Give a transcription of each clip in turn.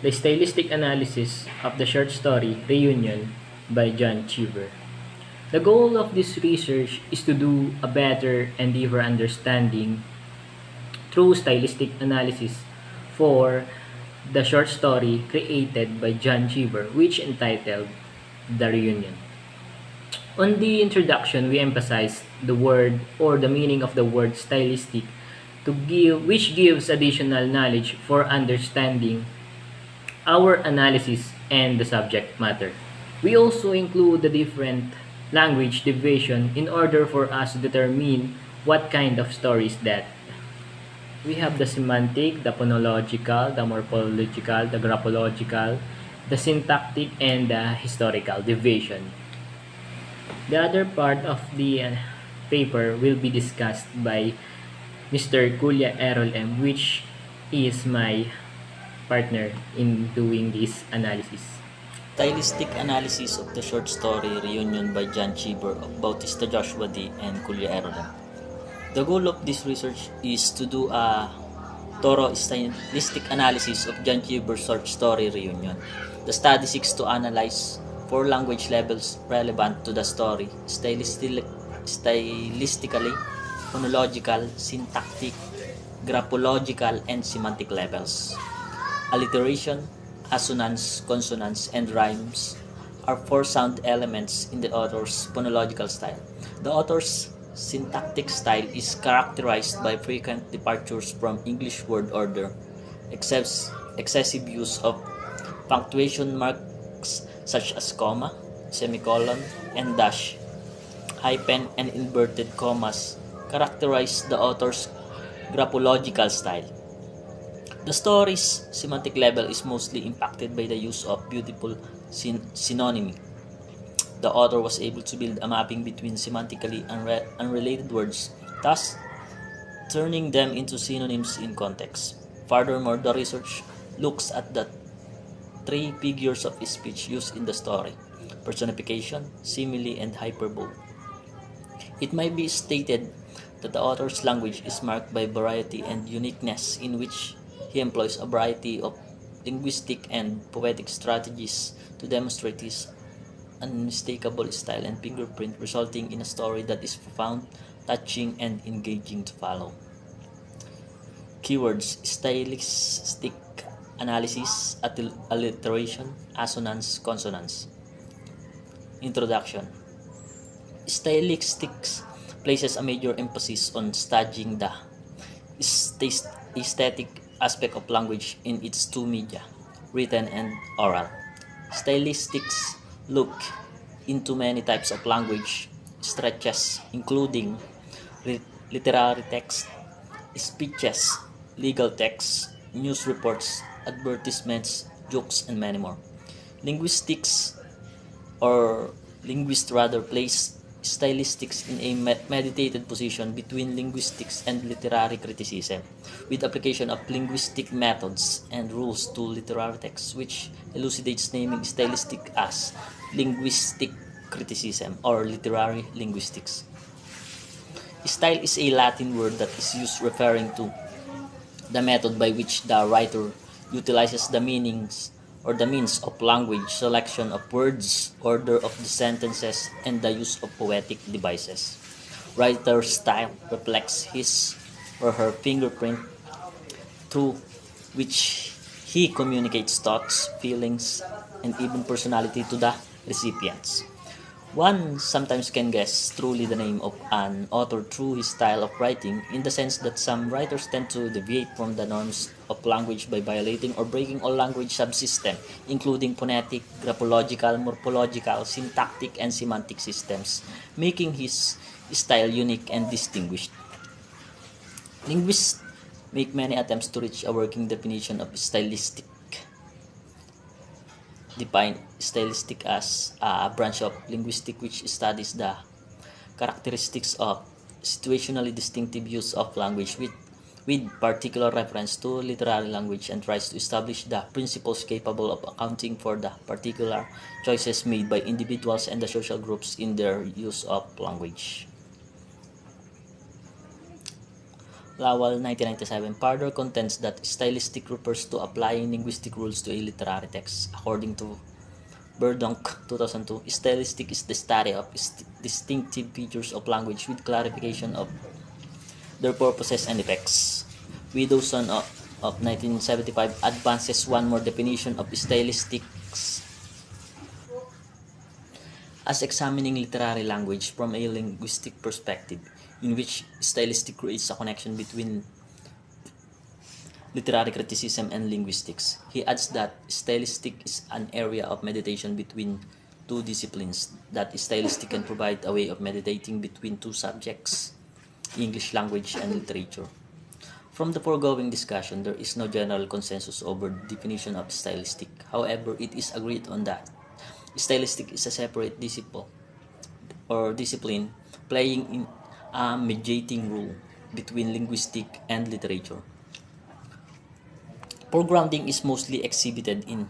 The Stylistic Analysis of the Short Story Reunion by John Cheever. The goal of this research is to do a better and deeper understanding through stylistic analysis for the short story created by John Cheever, which entitled The Reunion. On the introduction, we emphasized the word or the meaning of the word stylistic which gives additional knowledge for understanding our analysis and the subject matter. We also include the different language division in order for us to determine what kind of story is that. We have the semantic, the phonological, the morphological, the graphological, the syntactic, and the historical division. The other part of the paper will be discussed by Mr. Kuya Errol M, which is my partner in doing this analysis. Stylistic analysis of the short story Reunion by John Cheever of Bautista Joshua D. and Kuya Erolam. The goal of this research is to do a thorough stylistic analysis of John Cheever's short story Reunion. The study seeks to analyze four language levels relevant to the story: stylistically, phonological, syntactic, graphological, and semantic levels. Alliteration, assonance, consonance, and rhymes are four sound elements in the author's phonological style. The author's syntactic style is characterized by frequent departures from English word order, excessive use of punctuation marks such as comma, semicolon, and dash, hyphen, and inverted commas characterize the author's graphological style. The story's semantic level is mostly impacted by the use of beautiful synonymy. The author was able to build a mapping between semantically unrelated words, thus turning them into synonyms in context. Furthermore, the research looks at the three figures of speech used in the story: personification, simile, and hyperbole. It might be stated that the author's language is marked by variety and uniqueness, in which he employs a variety of linguistic and poetic strategies to demonstrate his unmistakable style and fingerprint, resulting in a story that is profound, touching, and engaging to follow. Keywords: stylistic analysis, alliteration, assonance, consonance. Introduction. Stylistics places a major emphasis on studying the aesthetic aspect of language in its two media, written and oral. Stylistics look into many types of language stretches, including literary text, speeches, legal texts, news reports, advertisements, jokes, and many more. Linguistics, or linguist rather, place stylistics in a meditated position between linguistics and literary criticism, with application of linguistic methods and rules to literary texts, which elucidates naming stylistic as linguistic criticism or literary linguistics. Style is a Latin word that is used referring to the method by which the writer utilizes the meanings or the means of language, selection of words, order of the sentences, and the use of poetic devices. Writer's style reflects his or her fingerprint through which he communicates thoughts, feelings, and even personality to the recipients. One sometimes can guess truly the name of an author through his style of writing, in the sense that some writers tend to deviate from the norms of language by violating or breaking all language subsystems, including phonetic, graphological, morphological, syntactic, and semantic systems, making his style unique and distinguished. Linguists make many attempts to reach a working definition of stylistic. Define stylistic as a branch of linguistics which studies the characteristics of situationally distinctive use of language with particular reference to literary language, and tries to establish the principles capable of accounting for the particular choices made by individuals and the social groups in their use of language. Lowell 1997 further contends that stylistic refers to applying linguistic rules to a literary text. According to Burdonk 2002, stylistic is the study of distinctive features of language with clarification of their purposes and effects. Widowson of 1975 advances one more definition of stylistics as examining literary language from a linguistic perspective, in which stylistic creates a connection between literary criticism and linguistics. He adds that stylistic is an area of meditation between two disciplines, that stylistic can provide a way of meditating between two subjects, English language and literature. From the foregoing discussion, there is no general consensus over the definition of stylistic. However, it is agreed on that stylistic is a separate discipline playing in a mediating role between linguistic and literature. Foregrounding is mostly exhibited in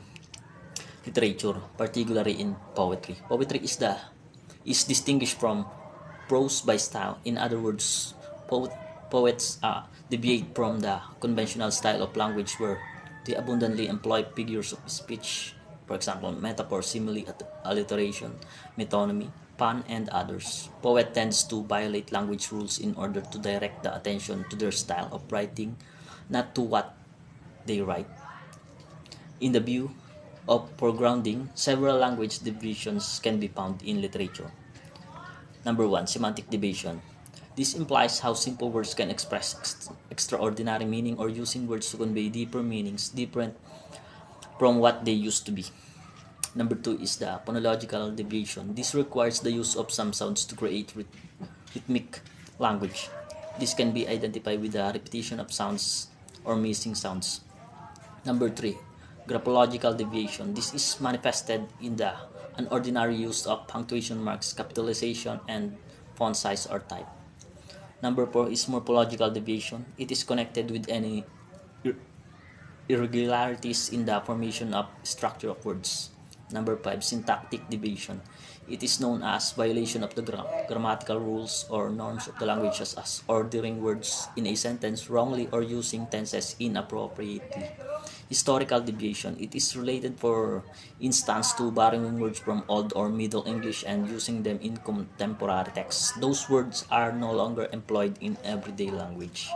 literature, particularly in poetry. Poetry is distinguished from prose by style. In other words, poets deviate from the conventional style of language where they abundantly employ figures of speech, for example, metaphor, simile, alliteration, metonymy, pun, and others. Poet tends to violate language rules in order to direct the attention to their style of writing, not to what they write. In the view of foregrounding, several language divisions can be found in literature. Number 1. Semantic division. This implies how simple words can express extraordinary meaning or using words to convey deeper meanings different from what they used to be. Number 2 is the phonological division. This requires the use of some sounds to create rhythmic language. This can be identified with the repetition of sounds or missing sounds. Number 3, graphological deviation. This is manifested in the unordinary use of punctuation marks, capitalization, and font size or type. Number 4 is morphological deviation. It is connected with any irregularities in the formation of structure of words. Number 5, syntactic deviation. It is known as violation of the grammatical rules or norms of the language, as ordering words in a sentence wrongly or using tenses inappropriately. Historical deviation. It is related, for instance, to borrowing words from Old or Middle English and using them in contemporary texts. Those words are no longer employed in everyday language.